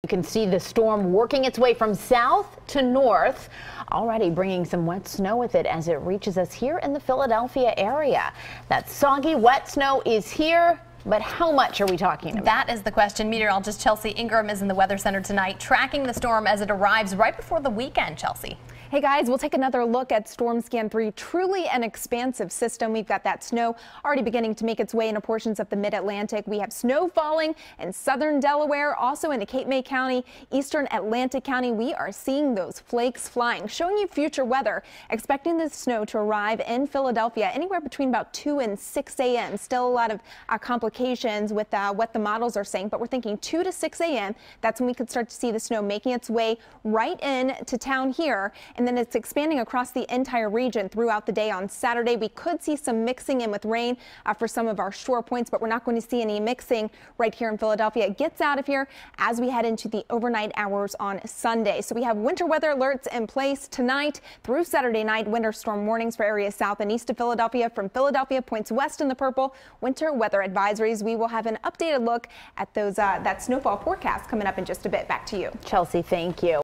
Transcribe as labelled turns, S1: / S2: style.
S1: can see the storm working its way from south to north, already bringing some wet snow with it as it reaches us here in the Philadelphia area. That soggy, wet snow is here. But how much are we talking about?
S2: That is the question. Meteorologist Chelsea Ingram is in the Weather Center tonight, tracking the storm as it arrives right before the weekend. Chelsea.
S3: Hey guys, we'll take another look at Storm Scan 3. Truly an expansive system. We've got that snow already beginning to make its way into portions of the mid-Atlantic. We have snow falling in southern Delaware, also into Cape May County, eastern Atlantic County. We are seeing those flakes flying, showing you future weather. Expecting the snow to arrive in Philadelphia anywhere between about 2 and 6 a.m. Still a lot of complications with what the models are saying, but we're thinking 2 to 6 a.m. That's when we could start to see the snow making its way right into town here. And then it's expanding across the entire region throughout the day. On Saturday, we could see some mixing in with rain for some of our shore points, but we're not going to see any mixing right here in Philadelphia. It gets out of here as we head into the overnight hours on Sunday. So we have winter weather alerts in place tonight through Saturday night. Winter storm warnings for areas south and east of Philadelphia. From Philadelphia points west in the purple, winter weather advisories. We will have an updated look at those that snowfall forecast coming up in just a bit. Back to you,
S1: Chelsea. Thank you.